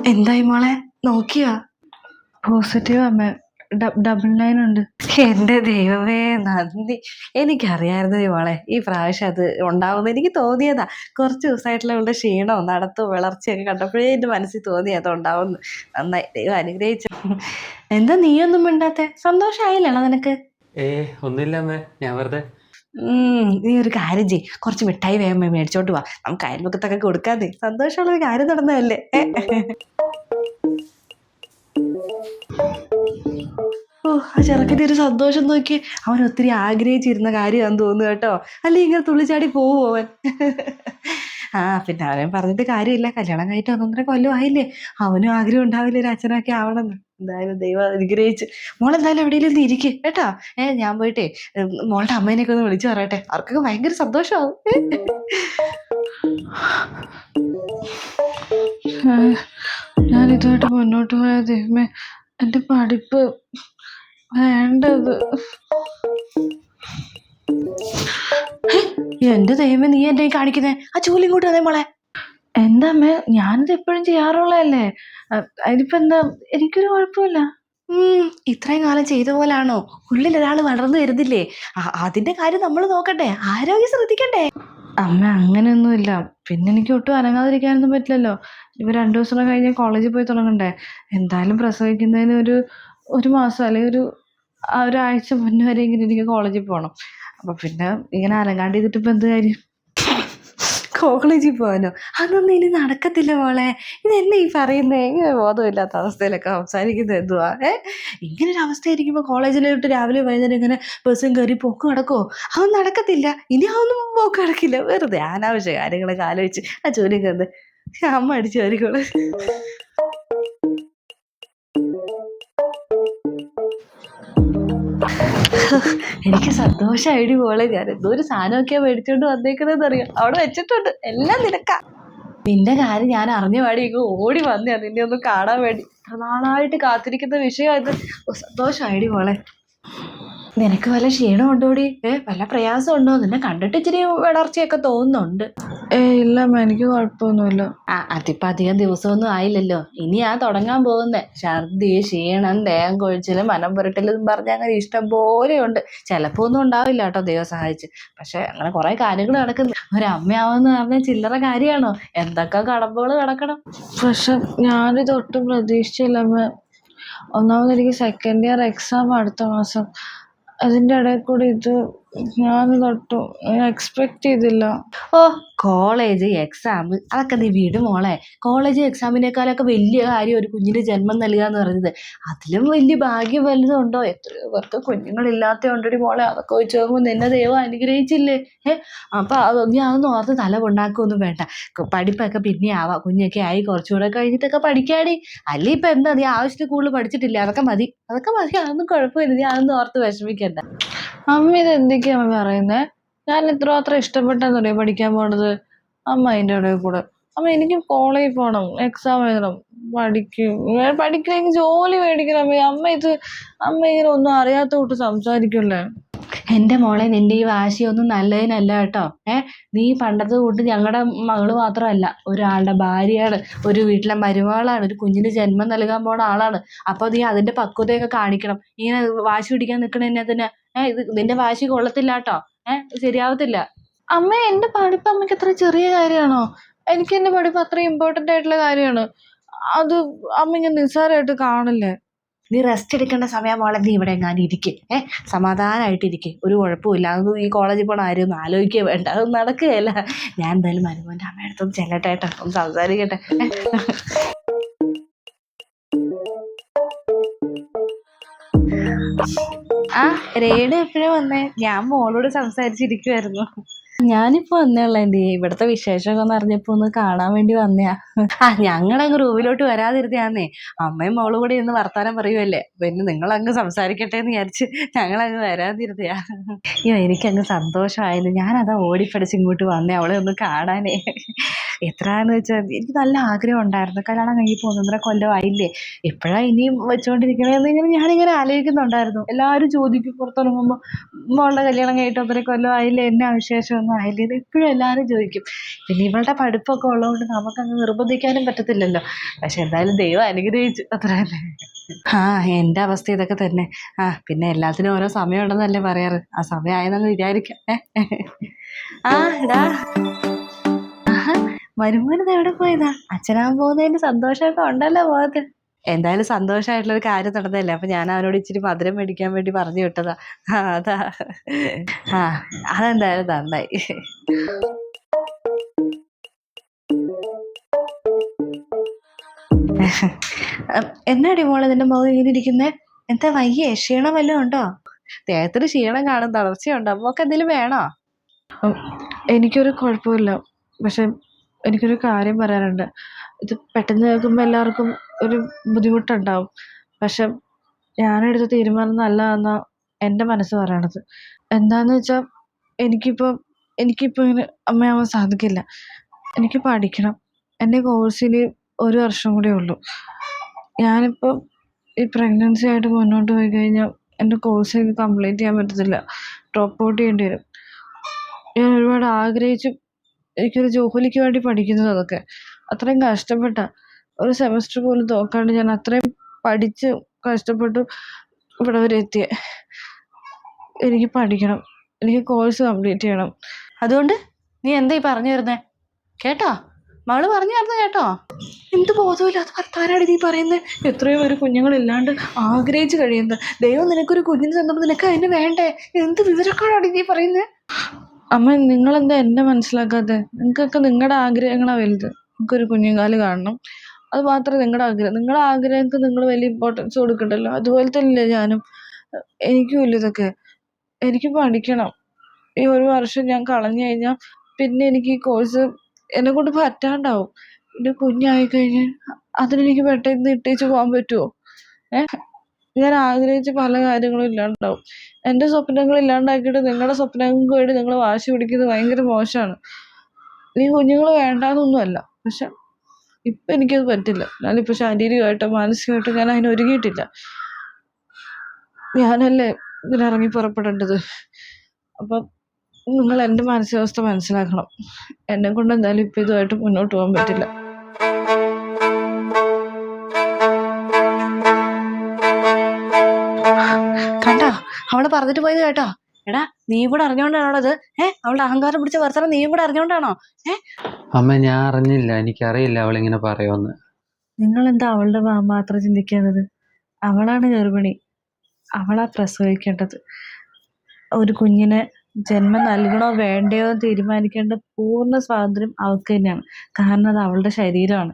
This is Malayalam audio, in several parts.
എന്തായി മോളെ, നോക്കിയാ? പോസിറ്റീവ് അമ്മ. 999 ഉണ്ട്. എന്റെ ദൈവമേ, നന്ദി. എനിക്കറിയായിരുന്നു മോളെ ഈ പ്രാവശ്യം അത് ഉണ്ടാവുമെന്ന് എനിക്ക് തോന്നിയതാ. കുറച്ച് ദിവസമായിട്ടുള്ള അവളുടെ ക്ഷീണവും നടത്തവും വളർച്ചയൊക്കെ കണ്ടപ്പോഴേ എൻ്റെ മനസ്സിൽ തോന്നി അത് ഉണ്ടാവുമെന്ന്. നന്നായി, ദൈവം അനുഗ്രഹിച്ചു. എന്താ നീയൊന്നും മിണ്ടാത്തെ? സന്തോഷമായില്ലേണോ നിനക്ക്? ഒന്നുമില്ല അമ്മേ, ഞാൻ വെറുതെ. നീ ഒരു കാര്യം ചെയ്യ്, കുറച്ച് മിഠായി വേഗം മേടിച്ചോണ്ട് വാ, നമുക്ക് അയൽപക്കത്തൊക്കെ കൊടുക്കാതെ. സന്തോഷമുള്ളൊരു കാര്യം നടന്നതല്ലേ. ഓ, ആ ചെറുക്കൻ്റെ ഒരു സന്തോഷം നോക്കി. അവൻ ഒത്തിരി ആഗ്രഹിച്ചിരുന്ന കാര്യമാണെന്ന് തോന്നുന്നു കേട്ടോ. അല്ലെ ഇങ്ങനെ തുള്ളിച്ചാടി പോവും അവൻ. പിന്നെ അവനെ പറഞ്ഞിട്ട് കാര്യമില്ല, കല്യാണം കഴിഞ്ഞിട്ട് 1.5 കൊല്ലം ആയില്ലേ. അവനും ആഗ്രഹം ഉണ്ടാവില്ല ഒരു അച്ഛനൊക്കെ ആവണമെന്ന്. എന്തായാലും ദൈവം അനുഗ്രഹിച്ച്. മോളെന്തായാലും എവിടെയെങ്കിലും ഒന്ന് ഇരിക്കും കേട്ടോ. ഞാൻ പോയിട്ടേ മോളുടെ അമ്മേനെയൊക്കെ ഒന്ന് വിളിച്ചു പറയട്ടെ, അവർക്കൊക്കെ ഭയങ്കര സന്തോഷമാവും. ഞാൻ ഇതുമായിട്ട് മുന്നോട്ട് പോയ ദൈവമേ, എൻ്റെ പഠിപ്പ് വേണ്ടത്. എന്റെ ദൈവമേ, നീ എന്നെ കാണിക്കുന്നേ? ആ ചൂല് ഇങ്ങോട്ട് വന്നേ മോളെ. എന്താ അമ്മേ, ഞാനിത് എപ്പോഴും ചെയ്യാറുള്ളതല്ലേ. അതിനിപ്പോ എന്താ? എനിക്കൊരു കുഴപ്പമില്ല. ഇത്രയും കാലം ചെയ്ത പോലാണോ? ഉള്ളിൽ ഒരാൾ വളർന്നു വരുന്നില്ലേ? അതിന്റെ കാര്യം നമ്മൾ നോക്കണ്ടേ? ആരോഗ്യം ശ്രദ്ധിക്കണ്ടേ? അമ്മ അങ്ങനെയൊന്നുമില്ല. പിന്നെ എനിക്ക് ഒട്ടും അനങ്ങാതിരിക്കാനൊന്നും പറ്റില്ലല്ലോ. ഇപ്പൊ 2 ദിവസം കഴിഞ്ഞ് കോളേജിൽ പോയി തുടങ്ങണ്ടേ. എന്തായാലും പ്രസവിക്കുന്നതിന് ഒരു മാസം അല്ലെങ്കിൽ ഒരാഴ്ച മുന്നേ വരെയെങ്കിലും എനിക്ക് കോളേജിൽ പോകണം. അപ്പൊ പിന്നെ ഇങ്ങനെ അനങ്ങാണ്ട് ചെയ്തിട്ട് ഇപ്പൊ എന്ത് കാര്യം? കോളേജിൽ പോകാനോ? അതൊന്നും ഇനി നടക്കത്തില്ല മോളെ. ഇതെന്നെ ഈ പറയുന്നേ? ഇങ്ങനെ ബോധമില്ലാത്ത അവസ്ഥയിലൊക്കെ സംസാരിക്കുന്നത് എന്തുവാ? ഇങ്ങനെ ഒരു അവസ്ഥയായിരിക്കുമ്പോൾ കോളേജിലോട്ട് രാവിലെ വൈകുന്നേരം ഇങ്ങനെ ബസ്സും കയറി പോക്ക് നടക്കുമോ? അതൊന്നും നടക്കത്തില്ല. ഇനി അതൊന്നും പോക്ക് നടക്കില്ല. വെറുതെ അനാവശ്യ കാര്യങ്ങളൊക്കെ ആലോചിച്ച് ആ ജോലി കണ്ട് അമ്മ അടിച്ചു വരികോള്. എനിക്ക് സന്തോഷമായിടി മോളെ. ഞാൻ എന്തോ ഒരു സാധനമൊക്കെയാ മേടിച്ചോണ്ട് വന്നേക്കുന്നതെന്ന് അറിയാം. അവിടെ വെച്ചിട്ടുണ്ട്, എല്ലാം നിനക്കാ. നിന്റെ കാര്യം ഞാൻ അറിഞ്ഞ പാടി ഇങ്ങ് ഓടി വന്നയാ നിന്നെ ഒന്ന് കാണാൻ വേണ്ടി. നാളായിട്ട് കാത്തിരിക്കുന്ന വിഷയമായത്. സന്തോഷമായിടി മോളെ. നിനക്ക് വല്ല ക്ഷീണം ഉണ്ടോടി? വല്ല പ്രയാസം ഉണ്ടോ? നിന്നെ കണ്ടിട്ട് ഇച്ചിരി വളർച്ചയൊക്കെ തോന്നുന്നുണ്ട്. ഇല്ല അമ്മ, എനിക്ക് കുഴപ്പമൊന്നുമില്ല. അതിപ്പോ അധികം ദിവസമൊന്നും ആയില്ലല്ലോ. ഇനിയാ തുടങ്ങാൻ പോകുന്നേ. ഛർദി, ക്ഷീണം, ദേഹം കൊഴിച്ചിലും മനം പുരട്ടലും പറഞ്ഞ അങ്ങനെ ഇഷ്ടം പോലെയുണ്ട്. ചിലപ്പോ ഒന്നും ഉണ്ടാവില്ല കേട്ടോ, ദൈവം സഹായിച്ച്. പക്ഷെ അങ്ങനെ കുറെ കാര്യങ്ങൾ നടക്കുന്നു. ഒരമ്മയാവെന്ന് പറഞ്ഞാൽ ചില്ലറ കാര്യമാണോ? എന്തൊക്കെ കടമ്പകൾ കിടക്കണം. പക്ഷെ ഞാനിത് ഒട്ടും പ്രതീക്ഷിച്ചില്ല അമ്മ. ഒന്നാമത് എനിക്ക് സെക്കൻഡ് ഇയർ എക്സാം അടുത്ത മാസം. അതിൻ്റെ ഇടയിൽ കൂടി ഇത് ഞാനിതൊട്ടും എക്സ്പെക്ട് ചെയ്തില്ല. കോളേജ് എക്സാം അതൊക്കെ നീ വിടും മോളെ. കോളേജ് എക്സാമിനേക്കാളൊക്കെ വലിയ കാര്യം ഒരു കുഞ്ഞിന് ജന്മം നൽകുക എന്ന് പറയുന്നത്. അതിലും വലിയ ഭാഗ്യം വലുതുണ്ടോ? എത്രയോ പേർക്ക് കുഞ്ഞുങ്ങളില്ലാത്ത ഉണ്ടടി മോളെ. അതൊക്കെ വെച്ച് നോക്കുമ്പോൾ നിന്നെ ദൈവം അനുഗ്രഹിച്ചില്ലേ. അപ്പൊ നീ അതൊന്നും ഓർത്ത് തല കൊണ്ടാക്കൊന്നും വേണ്ട. പഠിപ്പൊക്കെ പിന്നെ ആവാം. കുഞ്ഞൊക്കെ ആയി കുറച്ചുകൂടെ കഴിഞ്ഞിട്ടൊക്കെ പഠിക്കാടി. അല്ലേ ഇപ്പൊ എന്താ, നീ ആവശ്യത്തിൽ കൂടുതൽ പഠിച്ചിട്ടില്ല? അതൊക്കെ മതി. അതൊന്നും കുഴപ്പമില്ല. നീ അതൊന്നും ഓർത്ത് വിഷമിക്കണ്ട. അമ്മ ഇത് എന്തൊക്കെയാ അമ്മ പറയുന്നേ? ഞാൻ ഇത്രമാത്രം ഇഷ്ടപ്പെട്ടെന്നറിയോ പഠിക്കാൻ പോണത്? അമ്മ അതിൻ്റെ ഇടയിൽ കൂടെ. അമ്മ എനിക്ക് കോളേജിൽ പോകണം, എക്സാം എഴുതണം, പഠിക്കണമെങ്കിൽ ജോലി മേടിക്കണം. അമ്മ ഇങ്ങനെ ഒന്നും അറിയാത്ത കൂട്ട് സംസാരിക്കല്ലേ. എൻ്റെ മോളെ, നിന്റെ ഈ വാശിയൊന്നും നല്ലതിനല്ല കേട്ടോ. നീ പണ്ടത്തെ കൂട്ട് ഞങ്ങളുടെ മകള് മാത്രമല്ല, ഒരാളുടെ ഭാര്യയാണ്, ഒരു വീട്ടിലെ മരുമകളാണ്, ഒരു കുഞ്ഞിന് ജന്മം നൽകാൻ പോണ ആളാണ്. അപ്പൊ നീ അതിന്റെ പക്വതയൊക്കെ കാണിക്കണം. ഇങ്ങനെ വാശി പിടിക്കാൻ നിൽക്കണ തന്നെ ഇത് നിന്റെ വാശി കൊള്ളത്തില്ല കേട്ടോ. ശരിയാവത്തില്ല. അമ്മ, എന്റെ പഠിപ്പ് അമ്മയ്ക്ക് അത്ര ചെറിയ കാര്യമാണോ? എനിക്ക് എന്റെ പഠിപ്പ് അത്ര ഇമ്പോർട്ടൻ്റ് ആയിട്ടുള്ള കാര്യമാണ്. അത് അമ്മ ഇങ്ങനെ നിസ്സാരമായിട്ട് കാണില്ലേ? നീ റെസ്റ്റ് എടുക്കേണ്ട സമയം മോളെ. നീ ഇവിടെ എങ്ങാനും ഇരിക്കും. സമാധാനമായിട്ടിരിക്കും. ഒരു കുഴപ്പമില്ല. അതൊന്നും ഈ കോളേജിൽ പോകണ ആരും ഒന്നും ആലോചിക്കുക വേണ്ട. അതൊന്നും നടക്കുകയല്ല. ഞാൻ എന്തായാലും മരുമോൻ്റെ അമ്മയടുത്തൊന്ന് ചെല്ലട്ടെ കേട്ടോ, ഒന്ന് സംസാരിക്കട്ടെ. രേണു എപ്പോഴും വന്നേ? ഞാൻ മോളോട് സംസാരിച്ചിരിക്കുവായിരുന്നു. ഞാനിപ്പോ വന്നേയുള്ള എൻ്റെ ഇവിടുത്തെ വിശേഷമൊക്കെ ഒന്ന് അറിഞ്ഞപ്പോ ഒന്ന് കാണാൻ വേണ്ടി വന്നയാ. ഞങ്ങളങ്ങ് റൂമിലോട്ട് വരാതിരുന്നയാന്നേ. അമ്മയും മോളും കൂടെ ഇന്ന് വർത്താനം പറയുമല്ലേ. പിന്നെ നിങ്ങളങ്ങ് സംസാരിക്കട്ടെ എന്ന് വിചാരിച്ച് ഞങ്ങളങ്ങ് വരാതിരുന്നയാ. അയ്യോ, എനിക്കങ്ങ് സന്തോഷമായിരുന്നു. ഞാനതാ ഓടിപ്പടിച്ച് ഇങ്ങോട്ട് വന്നേ അവളെ ഒന്ന് കാണാനേ. എത്രയാന്ന് വെച്ചാൽ എനിക്ക് നല്ല ആഗ്രഹം ഉണ്ടായിരുന്നു. കല്യാണം കഴിഞ്ഞ് ഇപ്പോൾ 1.5 കൊല്ലം ആയില്ലേ, എപ്പോഴാ ഇനിയും വെച്ചുകൊണ്ടിരിക്കണേന്ന് ഇങ്ങനെ ഞാനിങ്ങനെ ആലോചിക്കുന്നുണ്ടായിരുന്നു. എല്ലാവരും ചോദിക്കും പുറത്തിറങ്ങുമ്പോൾ, മോളുടെ കല്യാണം കഴിഞ്ഞിട്ട് 1.5 കൊല്ലം ആയില്ലേ, എന്നാ വിശേഷമൊന്നും ആയില്ലേ, ഇത് എപ്പോഴും എല്ലാവരും ചോദിക്കും. പിന്നെ ഇവളുടെ പഠിപ്പൊക്കെ ഉള്ളതുകൊണ്ട് നമുക്കങ്ങ് നിർബന്ധിക്കാനും പറ്റത്തില്ലല്ലോ. പക്ഷെ എന്തായാലും ദൈവം അനുഗ്രഹിച്ചു, അത്ര തന്നെ. ആ, എൻ്റെ അവസ്ഥ ഇതൊക്കെ തന്നെ. പിന്നെ എല്ലാത്തിനും ഓരോ സമയമുണ്ടെന്നല്ലേ പറയാറ്. ആ സമയമായെന്നങ്ങ് വിചാരിക്കാം. ആ എടാ, മരുമോനിത് എവിടെ പോയതാ? അച്ഛനാൻ പോകുന്നതിന്റെ സന്തോഷമൊക്കെ ഉണ്ടല്ലോ മുഖത്ത്. എന്തായാലും സന്തോഷമായിട്ടുള്ളൊരു കാര്യം നടന്നതല്ലേ, അപ്പൊ ഞാൻ അവനോട് ഇച്ചിരി മധുരം മേടിക്കാൻ വേണ്ടി പറഞ്ഞു വിട്ടതാ. അതാ. ആ, അതെന്തായാലും നന്നായി. എന്നാടി മോളെ നിന്റെ മുഖം ഇങ്ങനെ ഇരിക്കുന്നേ? എന്താ വയ്യേ? ക്ഷീണം വല്ലതും ഉണ്ടോ? ദേഹത്തിന് ക്ഷീണം കാണും, തളർച്ചയുണ്ടോ? മോക്ക് എന്തെങ്കിലും വേണോ? എനിക്കൊരു കുഴപ്പമില്ല. പക്ഷെ എനിക്കൊരു കാര്യം പറയാനുണ്ട്. ഇത് പെട്ടെന്ന് കേൾക്കുമ്പോൾ എല്ലാവർക്കും ഒരു ബുദ്ധിമുട്ടുണ്ടാവും. പക്ഷെ ഞാനെടുത്ത തീരുമാനം നല്ലതാണെന്നാ എൻ്റെ മനസ്സ് പറയണത്. എന്താന്ന് വെച്ചാൽ എനിക്കിപ്പോൾ ഇങ്ങനെ അമ്മയാവാൻ സാധിക്കില്ല. എനിക്ക് പഠിക്കണം. എൻ്റെ കോഴ്സിന് 1 വർഷം കൂടെ ഉള്ളൂ. ഞാനിപ്പോൾ ഈ പ്രഗ്നൻസി ആയിട്ട് മുന്നോട്ട് പോയി കഴിഞ്ഞാൽ എൻ്റെ കോഴ്സ് എനിക്ക് കംപ്ലീറ്റ് ചെയ്യാൻ പറ്റത്തില്ല. ഡ്രോപ്പ് ഔട്ട് ചെയ്യേണ്ടി വരും. ഞാൻ ഒരുപാട് ആഗ്രഹിച്ച് എനിക്കൊരു ജോലിക്ക് വേണ്ടി പഠിക്കുന്നത് അതൊക്കെ. അത്രയും കഷ്ടപ്പെട്ട ഒരു സെമസ്റ്റർ പോലും തോക്കാണ്ട് ഞാൻ അത്രയും പഠിച്ച് കഷ്ടപ്പെട്ടു ഇവിടെ വരെ എത്തിയ. എനിക്ക് പഠിക്കണം. എനിക്ക് കോഴ്സ് കംപ്ലീറ്റ് ചെയ്യണം. അതുകൊണ്ട് നീ എന്താ ഈ പറഞ്ഞു വരുന്നേ? കേട്ടോ, മകള് പറഞ്ഞു തരുന്നത് കേട്ടോ? എന്ത് ബോധമില്ലാത്ത വർത്താനാണ് നീ പറയുന്നത്? എത്രയോ ഒരു കുഞ്ഞുങ്ങളില്ലാണ്ട് ആഗ്രഹിച്ച് കഴിയുന്നത്. ദൈവം നിനക്കൊരു കുഞ്ഞിന് തന്നപ്പോൾ നിനക്ക് അതിന് വേണ്ടേ? എന്ത് വിവരക്കാടാണ് നീ പറയുന്നത്? അമ്മ, നിങ്ങളെന്താ എന്നെ മനസ്സിലാക്കാതെ? നിങ്ങൾക്കൊക്കെ നിങ്ങളുടെ ആഗ്രഹങ്ങളാണ് വലുത്. നിങ്ങൾക്കൊരു കുഞ്ഞുകാല് കാണണം, അത് മാത്രമേ നിങ്ങളുടെ ആഗ്രഹം. നിങ്ങളുടെ ആഗ്രഹങ്ങൾക്ക് നിങ്ങൾ വലിയ ഇമ്പോർട്ടൻസ് കൊടുക്കണ്ടല്ലോ. അതുപോലെ തന്നെയല്ലേ ഞാനും. എനിക്കും ഇല്ല ഇതൊക്കെ. എനിക്ക് പഠിക്കണം. ഈ 1 വർഷം ഞാൻ കളഞ്ഞു കഴിഞ്ഞാൽ പിന്നെ എനിക്ക് ഈ കോഴ്സ് എന്നെ കൊണ്ട് പറ്റാണ്ടാവും. പിന്നെ കുഞ്ഞായി കഴിഞ്ഞാൽ അതിനെനിക്ക് പെട്ടെന്ന് ഇട്ടേച്ച് പോകാൻ പറ്റുമോ? ഞാൻ ആഗ്രഹിച്ച പല കാര്യങ്ങളും ഇല്ലാണ്ടാവും. എൻ്റെ സ്വപ്നങ്ങൾ ഇല്ലാണ്ടാക്കിയിട്ട് നിങ്ങളുടെ സ്വപ്നങ്ങൾക്ക് വേണ്ടി നിങ്ങൾ വാശി പിടിക്കുന്നത് ഭയങ്കര മോശമാണ്. നീ കുഞ്ഞുങ്ങൾ വേണ്ടാന്നൊന്നുമല്ല, പക്ഷെ ഇപ്പം എനിക്കത് പറ്റില്ല. ഞാനിപ്പോൾ ശാരീരികമായിട്ടോ മാനസികമായിട്ടോ ഞാൻ അതിന് ഒരുങ്ങിയിട്ടില്ല. ഞാനല്ലേ ഇതിനിറങ്ങി പുറപ്പെടേണ്ടത്. അപ്പം നിങ്ങൾ എൻ്റെ മാനസികാവസ്ഥ മനസ്സിലാക്കണം. എന്നെ കൊണ്ട് എന്തായാലും ഇപ്പം ഇതുമായിട്ട് മുന്നോട്ട് പോകാൻ പറ്റില്ല. കണ്ടോ, അവള് പറഞ്ഞിട്ട് പോയത് കേട്ടോ? എടാ, നീ കൂടെ അറിഞ്ഞോണ്ടാണോത്? അവളുടെ അഹങ്കാരം പിടിച്ച വർത്തമാനം നീയും കൂടെ അറിഞ്ഞോണ്ടാണോ? അമ്മ, ഞാൻ അറിഞ്ഞില്ല, എനിക്കറിയില്ല അവളിങ്ങനെ പറയുമെന്ന്. നിങ്ങളെന്താ അവളുടെ മാത്രം ചിന്തിക്കുന്നത്? അവളാണ് ഗർഭിണി, അവളാ പ്രസവിക്കേണ്ടത്. ഒരു കുഞ്ഞിനെ ജന്മം നൽകണോ വേണ്ടയോ എന്ന് തീരുമാനിക്കേണ്ട പൂർണ്ണ സ്വാതന്ത്ര്യം അവൾക്ക് തന്നെയാണ്. കാരണം അത് അവളുടെ ശരീരമാണ്.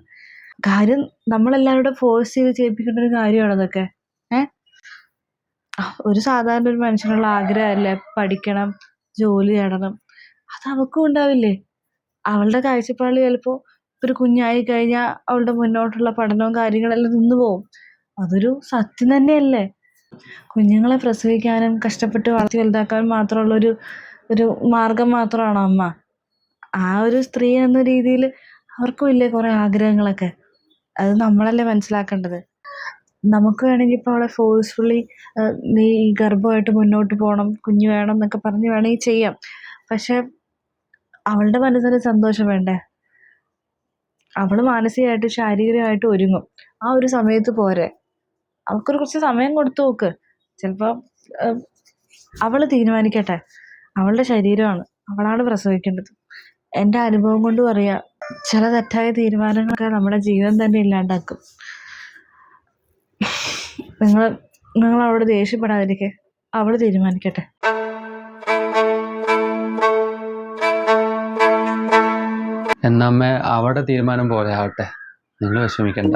കാര്യം നമ്മളെല്ലാവരും ഫോഴ്സ് ചെയ്ത് ചെയ്യിപ്പിക്കേണ്ട ഒരു കാര്യമാണ് അതൊക്കെ. ഒരു സാധാരണ ഒരു മനുഷ്യനുള്ള ആഗ്രഹമല്ലേ പഠിക്കണം, ജോലി നേടണം. അത് അവൾക്കും ഉണ്ടാവില്ലേ? അവളുടെ കാഴ്ചപ്പാടിൽ ചിലപ്പോൾ ഒരു കുഞ്ഞായി കഴിഞ്ഞാൽ അവളുടെ മുന്നോട്ടുള്ള പഠനവും കാര്യങ്ങളെല്ലാം നിന്ന് പോവും. അതൊരു സത്യം തന്നെയല്ലേ? കുഞ്ഞുങ്ങളെ പ്രസവിക്കാനും കഷ്ടപ്പെട്ട് വളർത്തി വലുതാക്കാനും മാത്രമുള്ളൊരു മാർഗം മാത്രമാണോ അമ്മ? ആ ഒരു സ്ത്രീ എന്ന രീതിയിൽ അവർക്കും ഇല്ലേ കുറേ ആഗ്രഹങ്ങളൊക്കെ? അത് നമ്മളല്ലേ മനസ്സിലാക്കേണ്ടത്. നമുക്ക് വേണമെങ്കിൽ ഇപ്പോൾ അവളെ ഫോഴ്സ്ഫുള്ളി നീ ഈ ഗർഭമായിട്ട് മുന്നോട്ട് പോകണം, കുഞ്ഞ് വേണം എന്നൊക്കെ പറഞ്ഞ് വേണമെങ്കിൽ ചെയ്യാം. പക്ഷെ അവളുടെ മനസ്സിന് സന്തോഷം വേണ്ടേ? അവൾ മാനസികമായിട്ട് ശാരീരികമായിട്ട് ഒരുങ്ങും. ആ ഒരു സമയത്ത് പോരെ, അവൾക്കൊരു കുറച്ച് സമയം കൊടുത്തു നോക്ക്. ചിലപ്പോൾ അവൾ തീരുമാനിക്കട്ടെ. അവളുടെ ശരീരമാണ്, അവളാണ് പ്രസവിക്കേണ്ടത്. എൻ്റെ അനുഭവം കൊണ്ട് പറയാം, ചില തെറ്റായ തീരുമാനങ്ങളൊക്കെ നമ്മുടെ ജീവിതം തന്നെ ഇല്ലാണ്ടാക്കും. നിങ്ങൾ അവളോട് ദേഷ്യപ്പെടാതിരിക്കെ, അവൾ തീരുമാനിക്കട്ടെ. എന്നമ്മ, അവിടെ തീരുമാനം പോലെ ആവട്ടെ, നിങ്ങൾ വിഷമിക്കണ്ട.